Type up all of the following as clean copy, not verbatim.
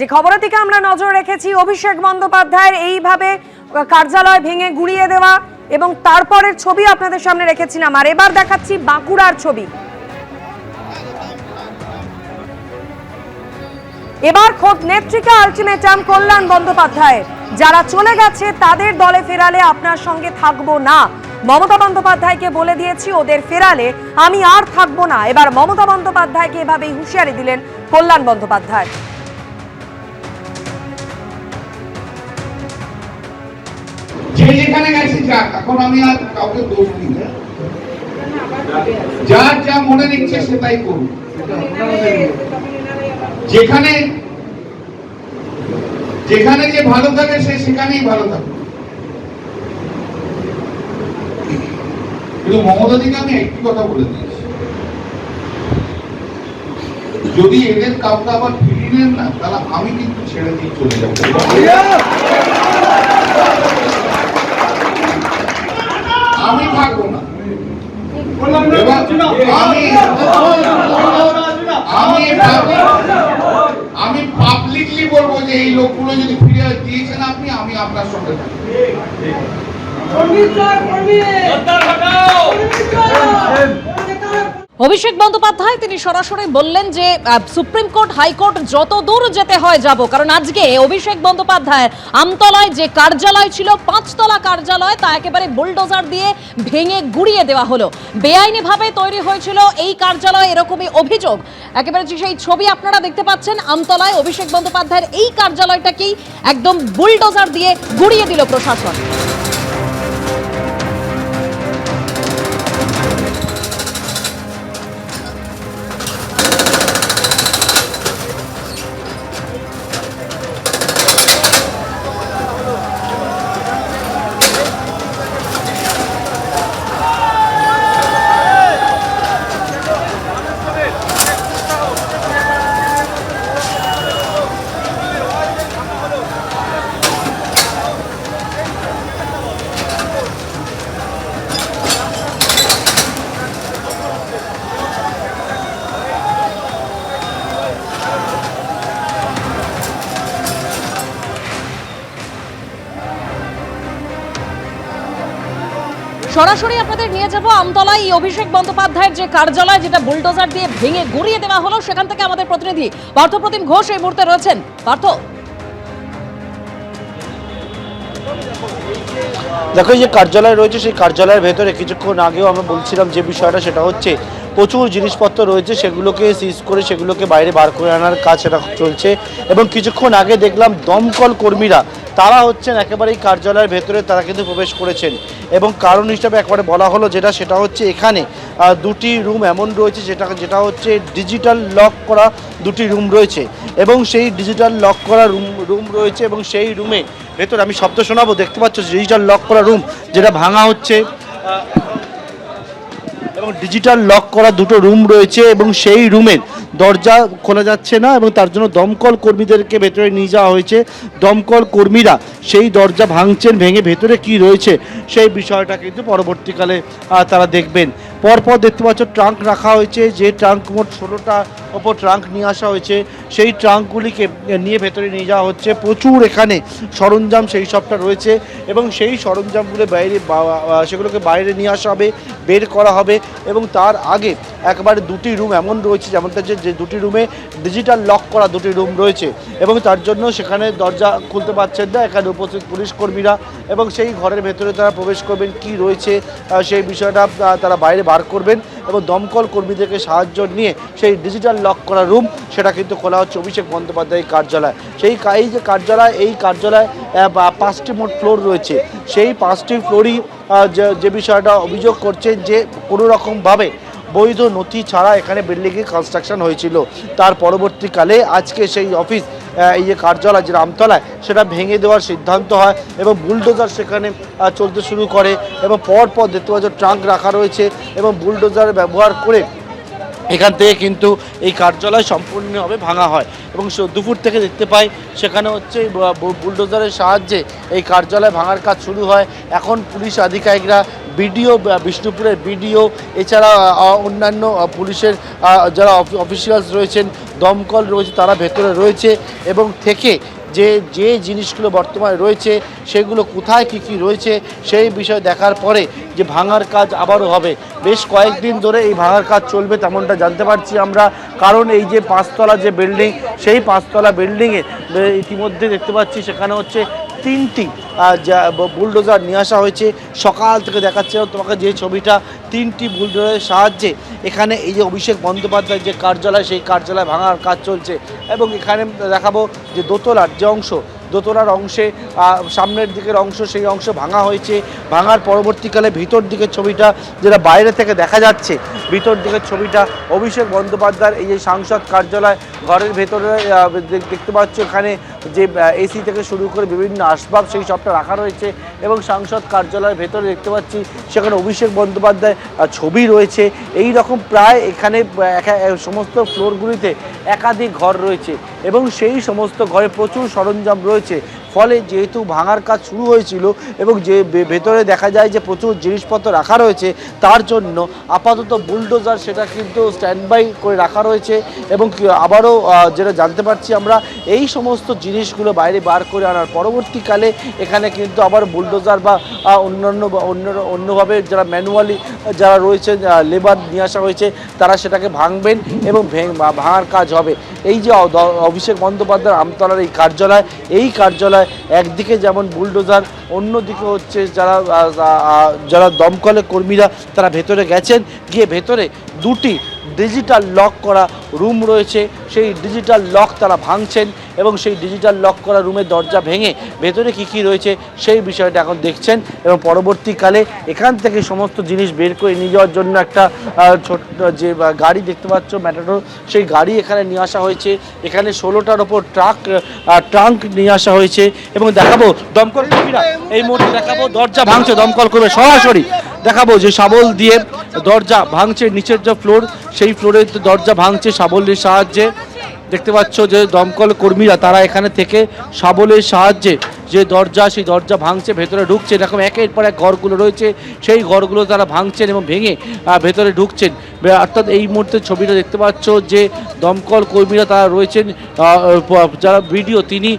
যে খবরের দিকে আমরা নজর রেখেছি, অভিষেক বন্দ্যোপাধ্যায়ের এইভাবে কার্যালয় ভেঙে গুড়িয়ে দেওয়া এবং তারপরের ছবি আপনাদের সামনে রেখেছিলাম। আর এবার দেখাচ্ছি বাঁকুড়ার ছবি। এবার খোদ নেত্রীকে আলটিমেটাম কল্যাণ বন্দ্যোপাধ্যায়ের, যারা চলে গেছে তাদের দলে ফেরালে আপনার সঙ্গে থাকবো না। মমতা বন্দ্যোপাধ্যায়কে বলে দিয়েছি, ওদের ফেরালে আমি আর থাকবো না। এবার মমতা বন্দ্যোপাধ্যায়কে এভাবেই হুঁশিয়ারি দিলেন কল্যাণ বন্দ্যোপাধ্যায়। যে যেখানে গেছে যাক, এখন আমি আর কাউকে দোষ দিই না। যার যা মনে নিচ্ছে সে তাই করুন। যেখানে যেখানে যে ভালো থাকে সে সেখানেই ভালো থাকে। কিন্তু মমতা দিকে আমি একটি কথা বলে দিয়েছি, যদি এদের কাউকে আবার ফিরিয়ে নেন না, তাহলে আমি কিন্তু ছেড়ে দিয়ে চলে যাবো। আমি থাকবো না। আমি পাবলিকলি বলবো যে এই লোকগুলো যদি ফিরে দিয়েছেন আপনি, আমি আপনার সঙ্গে থাকি। অভিষেক বন্দ্যোপাধ্যায় তিনি সরাসরি বললেন যে সুপ্রিম কোর্ট হাইকোর্ট যত দূর যেতে হয় যাব, কারণ আজকে অভিষেক বন্দ্যোপাধ্যায়ের আমতলায় যে কার্যালয় ছিল, 5 তলা কার্যালয়, তা একেবারে বুলডোজার দিয়ে ভেঙে গুড়িয়ে দেওয়া হলো। বেআইনিভাবে তৈরি হয়েছিল এই কার্যালয়, এরকমই অভিযোগ। একেবারে সেই ছবি আপনারা দেখতে পাচ্ছেন, আমতলায় অভিষেক বন্দ্যোপাধ্যায়ের এই কার্যালয়টাকেই একদম বুলডোজার দিয়ে গুড়িয়ে দিল প্রশাসন। সরাসরি আপনাদের নিয়ে যাব আমতলায় এই অভিষেক বন্দ্যোপাধ্যায়ের যে কার্যালয়, যেটা বুলডোজার দিয়ে ভেঙে গুড়িয়ে দেওয়া হলো, সেখান থেকে আমাদের প্রতিনিধি পার্থপ্রতিম ঘোষ এই মুহূর্তে রয়েছেন। পার্থ, দেখো যে কার্যালয় রয়েছে, সেই কার্যালয়ের ভেতরে কিছুক্ষণ আগেও আমরা বলছিলাম যে বিষয়টা, সেটা হচ্ছে প্রচুর জিনিসপত্র রয়েছে, সেগুলোকে সিজ করে সেগুলোকে বাইরে বার করে আনার কাজ সেটা চলছে। এবং কিছুক্ষণ আগে দেখলাম দমকল কর্মীরা তারা হচ্ছেন একেবারে এই কার্যালয়ের ভেতরে, তারা কিন্তু প্রবেশ করেছেন। এবং কারণ হিসাবে একবারে বলা হলো সেটা হচ্ছে এখানে 2টি রুম এমন রয়েছে যেটা হচ্ছে ডিজিটাল লক করা 2টি রুম রয়েছে। এবং সেই ডিজিটাল লক করা রুম রয়েছে এবং সেই রুমে ভেতরে আমি শব্দ শোনাবো, দেখতে পাচ্ছ ডিজিটাল লক করা রুম যেটা ভাঙা হচ্ছে, এবং ডিজিটাল লক করা 2টো রুম রয়েছে এবং সেই রুমের দরজা খোলা যাচ্ছে না এবং তার জন্য দমকল কর্মীদেরকে ভেতরে নিয়ে যাওয়া হয়েছে। দমকল কর্মীরা সেই দরজা ভাঙছেন, ভেঙে ভেতরে কি রয়েছে সেই বিষয়টা কিন্তু পরবর্তীকালে তারা দেখবেন। পরপর দেখতে পাচ্ছ ট্রাঙ্ক রাখা হয়েছে, যে ট্রাঙ্ক মোট 16টা ওপর ট্রাঙ্ক নিয়ে আসা হয়েছে, সেই ট্রাঙ্কগুলিকে নিয়ে ভেতরে নিয়ে যাওয়া হচ্ছে। প্রচুর এখানে সরঞ্জাম সেই সবটা রয়েছে এবং সেই সরঞ্জামগুলো সেগুলোকে বাইরে নিয়ে আসা হবে, বের করা হবে। এবং তার আগে একবারে 2টি রুম এমন রয়েছে, যেমনটা যে 2টি রুমে ডিজিটাল লক করা 2টি রুম রয়েছে এবং তার জন্য সেখানে দরজা খুলতে পারছেন না এখানে উপস্থিত পুলিশ কর্মীরা। এবং সেই ঘরের ভেতরে তারা প্রবেশ করবেন, কি রয়েছে সেই বিষয়টা তারা বাইরে বার করবেন এবং দমকল কর্মীদেরকে সাহায্য নিয়ে সেই ডিজিটাল লক করা রুম সেটা কিন্তু খোলা হচ্ছে অভিষেক বন্দ্যোপাধ্যায়ের কার্যালয়। এই কার্যালয় 5টি মোট ফ্লোর রয়েছে, সেই 5টি ফ্লোরই যে বিষয়টা অভিযোগ করছেন যে কোনো রকমভাবে বৈধ নথি ছাড়া এখানে বিল্ডিংয়ের কনস্ট্রাকশন হয়েছিল। তার পরবর্তীকালে আজকে সেই অফিস, এই যে কার্যালয় যেটা আমতলায়, সেটা ভেঙে দেওয়ার সিদ্ধান্ত হয় এবং বুলডোজার সেখানে চলতে শুরু করে। এবং পরপর দেখতে পাচ্ছ ট্রাঙ্ক রাখা রয়েছে এবং বুলডোজার ব্যবহার করে এখান থেকে কিন্তু এই কার্যালয় সম্পূর্ণভাবে ভাঙা হয়। এবং দুপুর থেকে দেখতে পাই সেখানে হচ্ছে বুলডোজারের সাহায্যে এই কার্যালয় ভাঙার কাজ শুরু হয়। এখন পুলিশ আধিকারিকরা বিডিও, বিষ্ণুপুরের বিডিও, এছাড়া অন্যান্য পুলিশের যারা অফিসিয়ালস রয়েছেন, দমকল রয়েছে, তারা ভেতরে রয়েছে এবং থেকে যে জিনিসগুলো বর্তমানে রয়েছে সেগুলো কোথায় কী রয়েছে সেই বিষয় দেখার পরে যে ভাঙার কাজ আবারও হবে। বেশ কয়েকদিন ধরে এই ভাঙার কাজ চলবে তেমনটা জানতে পারছি আমরা, কারণ এই যে 5তলা যে বিল্ডিং, সেই 5তলা বিল্ডিংয়ে ইতিমধ্যে দেখতে পাচ্ছি সেখানে হচ্ছে 3টি বুলডোজার নিয়ে আসা হয়েছে। সকাল থেকে দেখাচ্ছে তোমাকে যে ছবিটা, 3টি বুলডোজারের সাহায্যে এখানে এই যে অভিষেক বন্দ্যোপাধ্যায়ের যে কার্যালয়, সেই কার্যালয় ভাঙার কাজ চলছে। এবং এখানে দেখাবো যে দোতলার যে অংশ, দোতলার অংশে সামনের দিকের অংশ, সেই অংশ ভাঙা হয়েছে। ভাঙার পরবর্তীকালে ভিতর দিকের ছবিটা যেটা বাইরে থেকে দেখা যাচ্ছে, ভিতর দিকের ছবিটা অভিষেক বন্দ্যোপাধ্যায়ের এই যে সাংসদ কার্যালয়, ঘরের ভেতরে দেখতে পাচ্ছ এখানে যে এসি থেকে শুরু করে বিভিন্ন আসবাব সেই সবটা রাখা রয়েছে। এবং সাংসদ কার্যালয়ের ভেতরে দেখতে পাচ্ছি সেখানে অভিষেক বন্দ্যোপাধ্যায় ছবি রয়েছে। এই রকম প্রায় এখানে সমস্ত ফ্লোরগুলিতে একাধিক ঘর রয়েছে এবং সেই সমস্ত ঘরে প্রচুর সরঞ্জাম রয়েছে। ফলে যেহেতু ভাঙার কাজ শুরু হয়েছিল এবং যে ভেতরে দেখা যায় যে প্রচুর জিনিসপত্র রাখা রয়েছে, তার জন্য আপাতত বুলডোজার সেটা কিন্তু স্ট্যান্ড বাই করে রাখা রয়েছে। এবং আবারও যেটা জানতে পারছি আমরা, এই সমস্ত জিনিসগুলো বাইরে বার করে আনার পরবর্তীকালে এখানে কিন্তু আবার বুলডোজার বা অন্যভাবে যারা ম্যানুয়ালি যারা রয়েছে লেবার নিয়ে আসা হয়েছে, তারা সেটাকে ভাঙবেন এবং ভাঙার কাজ হবে। এই যে অভিষেক বন্দ্যোপাধ্যায়ের আমতলার এই কার্যালয় একদিকে যেমন বুলডোজার, অন্যদিকে হচ্ছে যারা দমকলের কর্মীরা তারা ভেতরে গেছেন, গিয়ে ভেতরে 2টি ডিজিটাল লক করা রুম রয়েছে, সেই ডিজিটাল লক তারা ভাঙছেন এবং সেই ডিজিটাল লক করা রুমের দরজা ভেঙে ভেতরে কী রয়েছে সেই বিষয়টা এখন দেখছেন। এবং পরবর্তীকালে এখান থেকে সমস্ত জিনিস বের করে নিয়ে যাওয়ার জন্য একটা ছোট যে গাড়ি দেখতে পাচ্ছ, ম্যাটাডোর, সেই গাড়ি এখানে নিয়ে আসা হয়েছে। এখানে 16টার ওপর ট্রাঙ্ক নিয়ে আসা হয়েছে। এবং দেখাবো দমকল কর্মীরা এই মুহূর্তে দেখাবো দরজা ভাঙছে, দমকল করবে সরাসরি দেখাবো যে শাবল দিয়ে দরজা ভাঙছে। নিচের যে ফ্লোর, সেই ফ্লোরের দরজা ভাঙছে শাবলের সাহায্যে। দেখতে পাচ্ছ যে দমকল কর্মীরা তারা এখানে থেকে শাবলের সাহায্যে যে দরজা, সেই দরজা ভাঙছে, ভেতরে ঢুকছে। এরকম একের পর এক ঘরগুলো রয়েছে, সেই ঘরগুলো তারা ভাঙছেন এবং ভেঙে ভেতরে ঢুকছেন। অর্থাৎ এই মুহূর্তে ছবিটা দেখতে পাচ্ছ যে দমকল কর্মীরা তারা রয়েছেন, যারা ভিডিও তিনি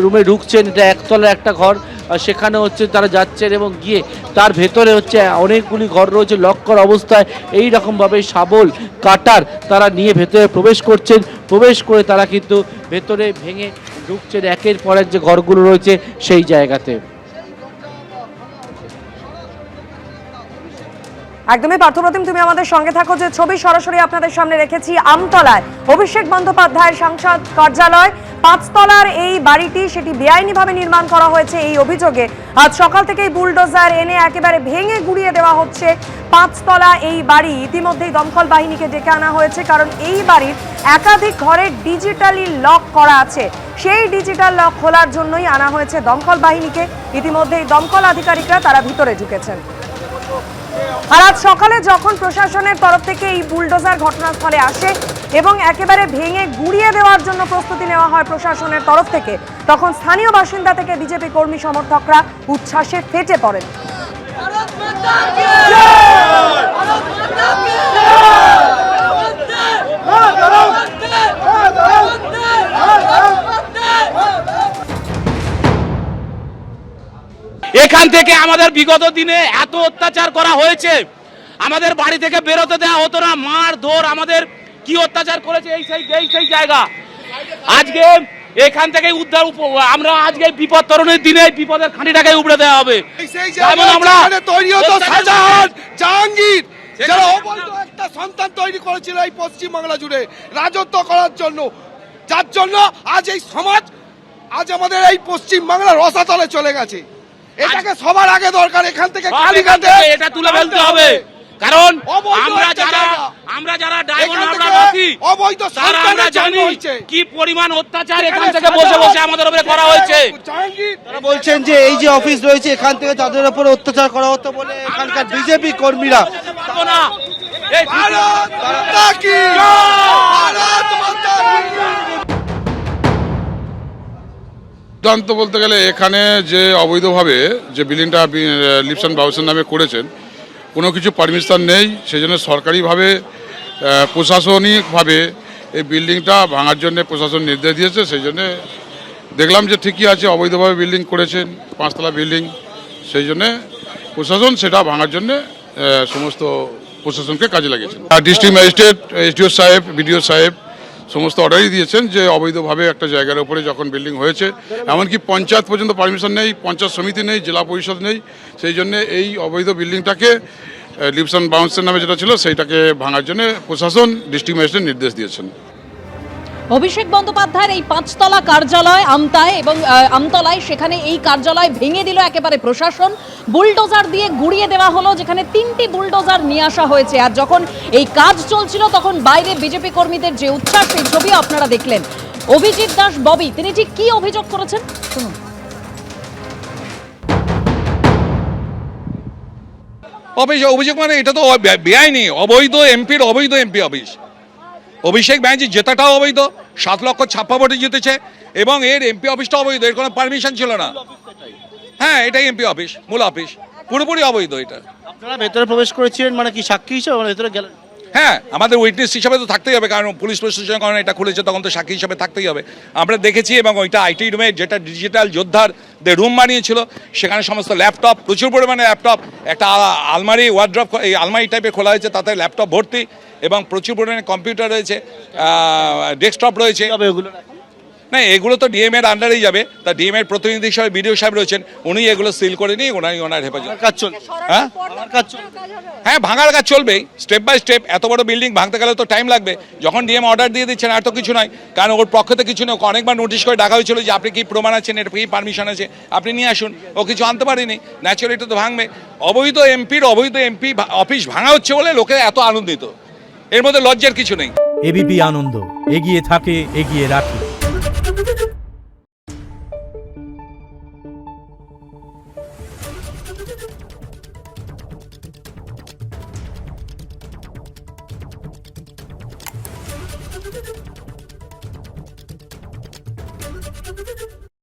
রুমে ঢুকছেন। এটা একতলার একটা ঘর, সেখানে হচ্ছে তারা যাচ্ছেন এবং গিয়ে তার ভেতরে হচ্ছে অনেকগুলি ঘর রয়েছে লক করা অবস্থায়। এই রকমভাবে শাবল কাটার তারা নিয়ে ভেতরে প্রবেশ করছেন, প্রবেশ করে তারা কিন্তু ভেতরে ভেঙে ঢুকছেন একের পর এক যে ঘরগুলো রয়েছে সেই জায়গাতে। একদমই পার্থপ্রতিম, তুমি আমাদের সঙ্গে থাকো। যে ছবি সরাসরি আপনাদের সামনে রেখেছি, আমতলায় অভিষেক বন্দ্যোপাধ্যায়ের সাংসদ কার্যালয় 5তলার এই বাড়িটি, সেটি বেআইনিভাবে নির্মাণ করা হয়েছে এই অভিযোগে আজ সকাল থেকেই বুলডোজার এনে একেবারে ভেঙে গুড়িয়ে দেওয়া হচ্ছে 5তলা এই বাড়ি। ইতিমধ্যেই দমকল বাহিনীকে ডেকে আনা হয়েছে, কারণ এই বাড়ির একাধিক ঘরে ডিজিটালি লক করা আছে। সেই ডিজিটাল লক খোলার জন্যই আনা হয়েছে দমকল বাহিনীকে। ইতিমধ্যেই দমকল আধিকারিকরা তারা ভিতরে ঢুকেছেন। আর আজ সকালে যখন প্রশাসনের তরফ থেকে এই বুলডোজার ঘটনাস্থলে আসে এবং একেবারে ভেঙে গুড়িয়ে দেওয়ার জন্য প্রস্তুতি নেওয়া হয় প্রশাসনের তরফ থেকে, তখন স্থানীয় বাসিন্দা থেকে বিজেপি কর্মী সমর্থকরা উচ্ছ্বাসে ফেটে পড়েন। এখান থেকে আমাদের বিগত দিনে এত অত্যাচার করা হয়েছে, আমাদের বাড়ি থেকে বেরোতে দেওয়া হতো না, মার ধর, আমাদের কি অত্যাচার করেছে এই সেই জায়গা। আজকে এখান থেকে উদ্ধার, আমরা আজকে বিপদ তরণের দিনে বিপদের খাঁটিটাকে উপড়ে দেওয়া হবে। আমরা তৈরি হতো শাহজাহান, জাহাঙ্গীর, যারা অবৈধ একটা সন্তান তৈরি করেছিল এই পশ্চিমবাংলা জুড়ে রাজত্ব করার জন্য, যার জন্য আজ এই সমাজ, আজ আমাদের এই পশ্চিমবাংলা রসাতলে চলে গেছে। এটাকে সবার আগে দরকার, এখান থেকে কালীঘাটে এটা তুলে ফেলতে হবে। কারণ আমরা যারা ডায়মন্ডহারবাসী, আমরা জানি কি পরিমাণ অত্যাচার এখান থেকে বসে বসে আমাদের উপরে করা হয়েছে। তারা বলছেন যে এই যে অফিস রয়েছে এখান থেকে তাদের উপরে অত্যাচার করা হতো বলে এখানকার বিজেপি কর্মীরা। সিদ্ধান্ত বলতে গেলে এখানে যে অবৈধভাবে যে বিল্ডিংটা লিপসান বাউসের নামে করেছেন, কোনো কিছু পারমিশন নেই, সেই জন্য সরকারিভাবে প্রশাসনিকভাবে এই বিল্ডিংটা ভাঙার জন্য প্রশাসন নির্দেশ দিয়েছে। সেই জন্যে দেখলাম যে ঠিকই আছে, অবৈধভাবে বিল্ডিং করেছেন, 5 তলা বিল্ডিং, সেই জন্যে প্রশাসন সেটা ভাঙার জন্য সমস্ত প্রশাসনকে কাজে লাগিয়েছেন। ডিস্ট্রিক্ট ম্যাজিস্ট্রেট, এসডিও সাহেব, বিডিও সাহেব সমস্ত অর্ডারই দিয়েছেন যে অবৈধভাবে একটা জায়গার উপরে যখন বিল্ডিং হয়েছে, এমনকি পঞ্চায়েত পর্যন্ত পারমিশন নেই, পঞ্চায়েত সমিতি নেই, জেলা পরিষদ নেই, সেই জন্য এই অবৈধ বিল্ডিংটাকে লিপস অ্যান্ড বাউন্সের নামে যেটা ছিল সেইটাকে ভাঙার জন্য প্রশাসন ডিস্ট্রিক্ট ম্যাজিস্ট্রেট নির্দেশ দিয়েছেন। অভিষেক বন্দ্যোপাধ্যায়ের এই 5 তলা কার্যালয় আমতায় এবং আমতলায়, সেখানে এই কার্যালয় ভেঙে দিল একেবারে প্রশাসন। বুলডোজার দিয়ে গুড়িয়ে দেওয়া হলো, যেখানে 3টি বুলডোজার নিয়ে আসা হয়েছে। আর যখন এই কাজ চলছিল তখন বাইরে বিজেপি কর্মীদের যে উচ্ছ্বাস, সেই ছবি আপনারা দেখলেন। অভিজিৎ দাস ববি তিনি ঠিক কি অভিযোগ করেছেন শুনুন। অভিযোগ মানে এটা তো বেআইনি, অবৈধ এমপির অবৈধ এমপি অফিস। অভিষেক ব্যানার্জি জেতাটাও অবৈধ, 7 লক্ষ ছাপ্পা ভোটে জিতেছে, এবং এর এমপি অফিসটা অবৈধ, এর কোনো পারমিশন ছিল না। হ্যাঁ, এটাই এমপি অফিস, মূল অফিস, পুরোপুরি অবৈধ এটা। আপনারা ভেতরে প্রবেশ করেছিলেন মানে কি সাক্ষী হিসেবে ভেতরে গেলেন? হ্যাঁ, আমাদের উইটনেস হিসাবে তো থাকতেই হবে, কারণ পুলিশ প্রশাসনের কারণে এটা খুলেছে, তখন তো সাক্ষী হিসাবে থাকতেই হবে। আমরা দেখেছি, এবং ওইটা আইটি রুমে, যেটা ডিজিটাল যোদ্ধার রুম বানিয়েছিল, সেখানে সমস্ত ল্যাপটপ, প্রচুর পরিমাণে ল্যাপটপ, একটা আলমারি, ওয়ার্ড্রপ, এই আলমারি টাইপের খোলা হয়েছে, তাতে ল্যাপটপ ভর্তি, এবং প্রচুর পরিমাণে কম্পিউটার রয়েছে, ডেস্কটপ রয়েছে। না, এগুলো তো ডিএম এর আন্ডারেই যাবে। তা ডিএম এর প্রতিনিধি হিসাবে বিডিও সাহেব রয়েছেন, উনি এগুলো সিল করে নিয়ে ওনার হেফাজত। হ্যাঁ হ্যাঁ, ভাঙার কাজ চলবেই, স্টেপ বাই স্টেপ। এত বড় বিল্ডিং ভাঙতে গেলে তো টাইম লাগবে। যখন ডিএম অর্ডার দিয়ে দিচ্ছেন আর তো কিছু নয়, কারণ ওর পক্ষে তো কিছু নেই। অনেকবার নোটিশ করে ডাকা হয়েছিল যে আপনি কি প্রমাণ আছেন, এটা কি পারমিশন আছে, আপনি নিয়ে আসুন। ও কিছু আনতে পারেনি, ন্যাচুরালি এটা তো ভাঙবে। অবৈধ এমপি অফিস ভাঙা হচ্ছে বলে লোকে এত আনন্দিত, এর মধ্যে লজ্জার কিছু নেই। এবিপি আনন্দ, এগিয়ে থাকে, এগিয়ে রাখে।